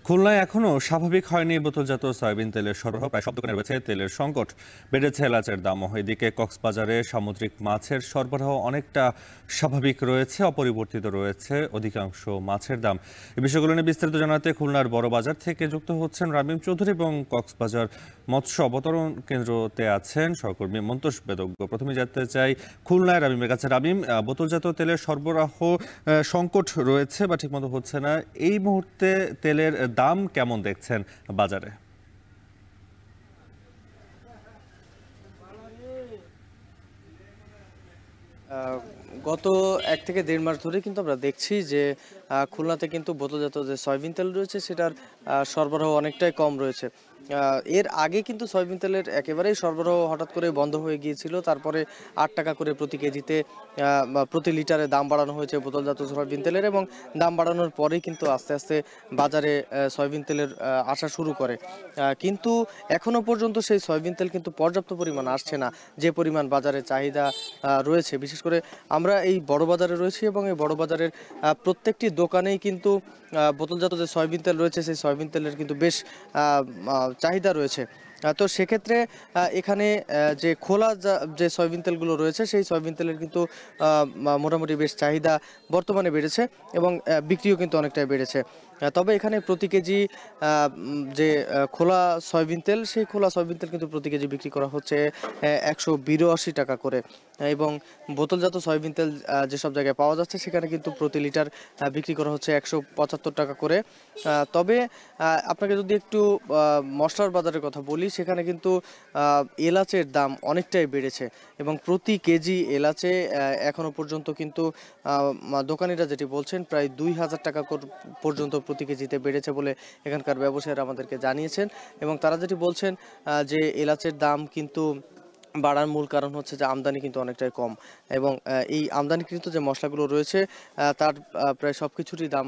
খুলনায় এখনো স্বাভাবিক হয়নি বোতলজাত সয়াবিন তেলের সরবরাহ। প্রায় সব দোকানে রয়েছে তেলের সংকট, বেড়েছে এলাচের দামও। এদিকে কক্সবাজারে সামুদ্রিক মাছের সরবরাহ অনেকটা স্বাভাবিক রয়েছে, অপরিবর্তিত রয়েছে অধিকাংশ মাছের দাম। এই বিষয়গুলো নিয়ে বিস্তারিত জানাতে খুলনার বড় বাজার থেকে যুক্ত হচ্ছেন রামিম চৌধুরী এবং কক্সবাজার মৎস্য অবতরণ কেন্দ্রতে আছেন সহকর্মী মন্তোষ বেদজ্ঞ। প্রথমে জানতে চাই খুলনায় রামিমের কাছে। রামিম, বোতলজাত তেলের সরবরাহ সংকট রয়েছে বা ঠিকমতো হচ্ছে না, এই মুহূর্তে তেলের দাম কেমন দেখছেন বাজারে? গত ১ থেকে ১.৫ মাস ধরে কিন্তু আমরা দেখছি যে খুলনাতে কিন্তু বোতলজাত যে সয়াবিন তেল রয়েছে সেটার সরবরাহ অনেকটাই কম রয়েছে। এর আগে কিন্তু সয়াবিন তেলের একেবারেই সরবরাহ হঠাৎ করে বন্ধ হয়ে গিয়েছিল। তারপরে ৳৮ করে প্রতি কেজিতে বা প্রতি লিটারে দাম বাড়ানো হয়েছে বোতলজাত সয়াবিন তেলের, এবং দাম বাড়ানোর পরেই কিন্তু আস্তে, আস্তে বাজারে সয়াবিন তেলের আসা শুরু করে। কিন্তু এখনো পর্যন্ত সেই সয়াবিন তেল কিন্তু পর্যাপ্ত পরিমাণ আসছে না, যে পরিমাণ বাজারে চাহিদা রয়েছে। বিশেষ করে আমরা এই বড় বাজারে রয়েছি এবং এই বড় বাজারের প্রত্যেকটি দোকানেই কিন্তু বোতলজাত যে সয়াবিন তেল রয়েছে সেই সয়াবিন তেলের কিন্তু বেশ চাহিদা রয়েছে। তো সেক্ষেত্রে এখানে যে খোলা যে সয়াবিন তেলগুলো রয়েছে সেই সয়াবিন তেলের কিন্তু মোটামুটি বেশ চাহিদা বর্তমানে বেড়েছে এবং বিক্রিও কিন্তু অনেকটাই বেড়েছে। তবে এখানে প্রতি কেজি যে খোলা সয়াবিন তেল, সেই খোলা সয়াবিন তেল কিন্তু প্রতি কেজি বিক্রি করা হচ্ছে ৳১৮২ করে, এবং বোতলজাত সয়াবিন তেল যেসব জায়গায় পাওয়া যাচ্ছে সেখানে কিন্তু প্রতি লিটার বিক্রি করা হচ্ছে ৳১৭৫ করে। তবে আপনাকে যদি একটু মশলার বাজারের কথা বলি, সেখানে কিন্তু এলাচের দাম অনেকটাই বেড়েছে এবং প্রতি কেজি এলাচে এখনো পর্যন্ত কিন্তু দোকানিরা যেটি বলছেন প্রায় ৳২,০০০ পর্যন্ত প্রতি কেজিতে বেড়েছে বলে এখানকার ব্যবসায়ীরা আমাদেরকে জানিয়েছেন। এবং তারা যেটি বলছেন যে এলাচের দাম কিন্তু বাড়ার মূল কারণ হচ্ছে যে আমদানি কিন্তু অনেকটাই কম, এবং এই আমদানিকৃত যে মশলাগুলো রয়েছে তার প্রায় সবকিছুরই দাম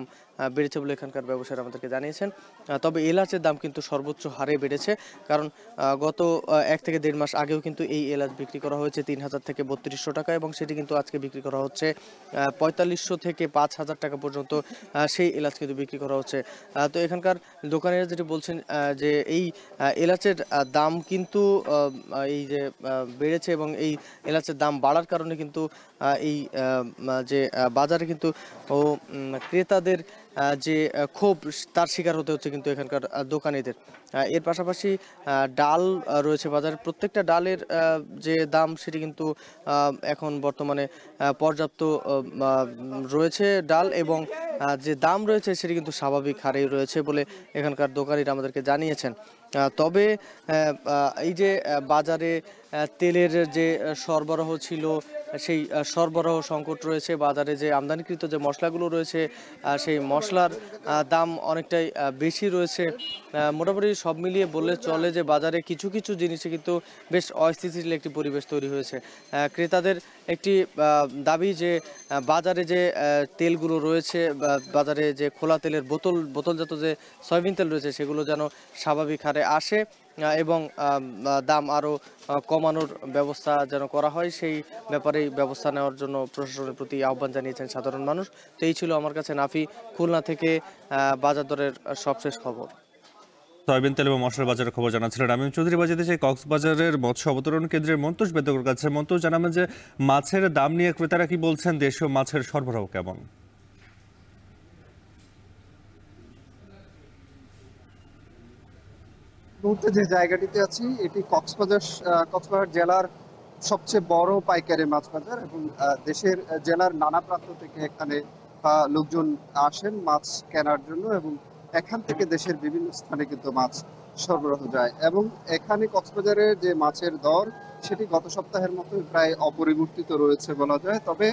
বেড়েছে বলে এখানকার ব্যবসায়ীরা আমাদেরকে জানিয়েছেন। তবে এলাচের দাম কিন্তু সর্বোচ্চ হারে বেড়েছে, কারণ গত ১ থেকে ১.৫ মাস আগেও কিন্তু এই এলাচ বিক্রি করা হয়েছে ৳৩,০০০ থেকে ৳৩২০০, এবং সেটি কিন্তু আজকে বিক্রি করা হচ্ছে ৳৪৫০০ থেকে ৳৫,০০০ পর্যন্ত সেই এলাচ কিন্তু বিক্রি করা হচ্ছে। তো এখানকার দোকানিরা যেটি বলছেন যে এই এলাচের দাম কিন্তু এই যে বেড়েছে, এবং এই এলাচের দাম বাড়ার কারণে কিন্তু এই যে বাজারে কিন্তু ক্রেতাদের যে ক্ষোভ, তার শিকার হতে হচ্ছে কিন্তু এখানকার দোকানীদের। এর পাশাপাশি ডাল রয়েছে বাজারে। প্রত্যেকটা ডালের যে দাম সেটি কিন্তু এখন বর্তমানে পর্যাপ্ত রয়েছে ডাল, এবং যে দাম রয়েছে সেটি কিন্তু স্বাভাবিক হারেই রয়েছে বলে এখানকার দোকানিরা আমাদেরকে জানিয়েছেন। তবে এই যে বাজারে তেলের যে সরবরাহ ছিল, সেই সরবরাহ সংকট রয়েছে। বাজারে যে আমদানিকৃত যে মশলাগুলো রয়েছে সেই মশলার দাম অনেকটাই বেশি রয়েছে। মোটামুটি সব মিলিয়ে বললে চলে যে বাজারে কিছু, কিছু জিনিসে কিন্তু বেশ অস্থিতিশীল একটি পরিবেশ তৈরি হয়েছে। ক্রেতাদের একটি দাবি যে বাজারে যে তেলগুলো রয়েছে, বাজারে যে খোলা তেলের বোতলজাত যে সয়াবিন তেল রয়েছে সেগুলো যেন স্বাভাবিক হারে আসে, এবং দাম আরও কমানোর ব্যবস্থা যেন করা হয়, সেই ব্যাপারেই ব্যবস্থা নেওয়ার জন্য প্রশাসনের প্রতি আহ্বান জানিয়েছেন সাধারণ মানুষ। তো এই ছিল আমার কাছে নাফি, খুলনা থেকে বাজার দরের সবশেষ খবর। সয়াবিন তেল এবং মশলার বাজারের খবর জানাচ্ছিলেন রামিম চৌধুরী। বাজাতে চাই কক্সবাজারের মৎস্য অবতরণ কেন্দ্রের মন্তোষ বেদজ্ঞর কাছে। মন্তোষ, জানাবেন যে মাছের দাম নিয়ে ক্রেতারা কি বলছেন, দেশীয় মাছের সরবরাহ কেমন? মুহূর্তে যে জায়গাটিতে আছি এটি কক্সবাজার জেলার সবচেয়ে বড় পাইকারি মাছ বাজার, এবং দেশের জেলার নানা প্রান্ত থেকে এখানে লোকজন আসেন মাছ কেনার জন্য, এবং এখান থেকে দেশের বিভিন্ন স্থানে কিন্তু মাছ সরবরাহ যায়। এবং এখানে কক্সবাজারের যে মাছের দর সেটি গত সপ্তাহের মতো প্রায় অপরিবর্তিত রয়েছে বলা যায়। তবে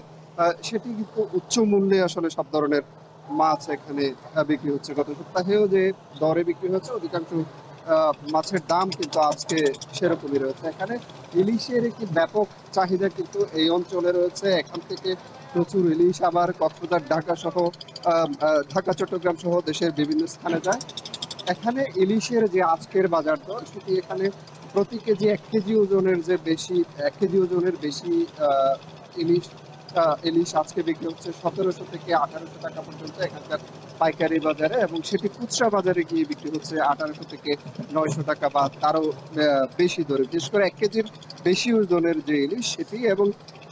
সেটি কিন্তু উচ্চ মূল্যে আসলে সব ধরনের মাছ এখানে বিক্রি হচ্ছে। গত সপ্তাহেও যে দরে বিক্রি হচ্ছে অধিকাংশ মাছের দাম কিন্তু আজকে সেরকমই রয়েছে। এখানে ইলিশের একটি ব্যাপক চাহিদা কিন্তু এই অঞ্চলে রয়েছে। এখান থেকে প্রচুর ইলিশ আবার কক্সবাজার, ঢাকা, চট্টগ্রাম সহ দেশের বিভিন্ন স্থানে যায়। এখানে ইলিশের যে আজকের বাজার দর সেটি এখানে প্রতি কেজি 1 কেজি ওজনের বেশি ইলিশ ইলিশ আজকে বিক্রি হচ্ছে ৳১৭০০ থেকে ৳১৮০০ পর্যন্ত। এখানকার পাইকারি বাজারে, এবং সেটি খুচরা বাজারে গিয়ে বিক্রি হচ্ছে 1800 থেকে 900 টাকা বা তারও বেশি দরে। বিশেষ করে 1 কেজির বেশি ওজনের যে ইলিশ সেটি, এবং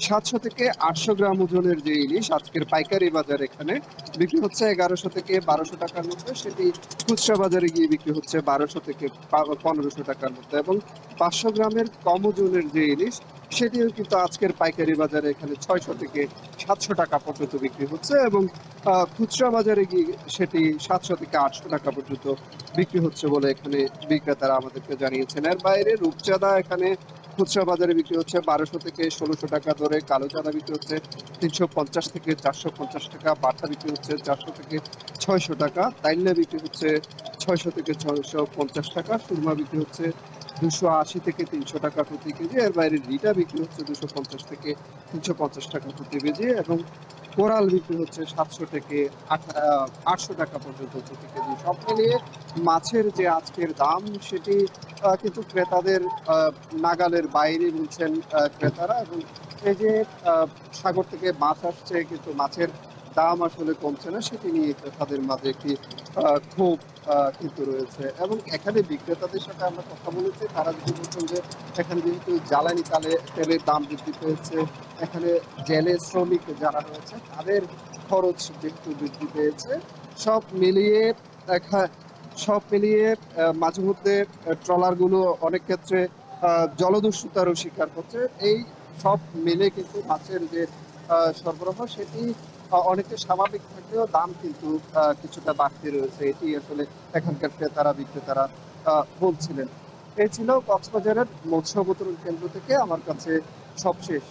700 থেকে 800 গ্রাম ওজনের যে ইলিশ আজকের পাইকারি বাজার এখানে বিক্রি হচ্ছে 1100 থেকে 1200 টাকার মধ্যে, সেটি খুচরা বাজারে গিয়ে বিক্রি হচ্ছে 1200 থেকে 1500 টাকার মধ্যে। এবং 500 গ্রামের কম ওজনের যে ইলিশ সেটিও কিন্তু আজকের পাইকারি বাজারে এখানে 600 থেকে 700 টাকা পর্যন্ত বিক্রি হচ্ছে, এবং খুচরা বাজারে গিয়ে সেটি 700 থেকে 800 টাকা পর্যন্ত বিক্রি হচ্ছে বলে এখানে বিক্রেতারা আমাদেরকে জানিয়েছেন। এর বাইরে রূপচাঁদা এখানে খুচরা বাজারে বিক্রি হচ্ছে 1200 থেকে 1600 টাকা দরে, কালো চাঁদা বিক্রি হচ্ছে 350 থেকে 450 টাকা, বাটা বিক্রি হচ্ছে 400 থেকে 600 টাকা, তাইল্লা বিক্রি হচ্ছে 600 থেকে 650 টাকা, সুরমা বিক্রি হচ্ছে 280 থেকে 300 টাকা প্রতি কেজি। এর বাইরে রিটা বিক্রি হচ্ছে 250 থেকে 350 টাকা প্রতি কেজি, এবং কোরাল বিক্রি হচ্ছে 700 থেকে 800 টাকা পর্যন্ত প্রতি কেজি। সব মিলিয়ে মাছের যে আজকের দাম সেটি কিন্তু ক্রেতাদের নাগালের বাইরে বলছেন ক্রেতারা, এবং এই যে সাগর থেকে মাছ আসছে কিন্তু মাছের দাম আসলে কমছে না, সেটি নিয়ে ক্রেতাদের মাঝে একটি ক্ষোভ কিন্তু রয়েছে। এবং এখানে বিক্রেতাদের সাথে আমরা কথা বলেছি, তারা যদি বলছেন যে এখানে যেহেতু জ্বালানি তেলের দাম বৃদ্ধি পেয়েছে, এখানে জেলে শ্রমিক যারা রয়েছে তাদের খরচ যেহেতু বৃদ্ধি পেয়েছে, সব মিলিয়ে সব মিলিয়ে মাঝে মধ্যে ট্রলারগুলো অনেক ক্ষেত্রে জলদস্যুতারও শিকার করছে। এই সব মিলে কিন্তু মাছের যে সরবরাহ সেটি অনেকটা স্বাভাবিক থাকলেও দাম কিন্তু কিছুটা বাড়তি রয়েছে, এটি আসলে এখানকার ক্রেতারা বিক্রেতারা বলছিলেন। এই ছিল কক্সবাজারের মৎস্য অবতরণ কেন্দ্র থেকে আমার কাছে সবশেষ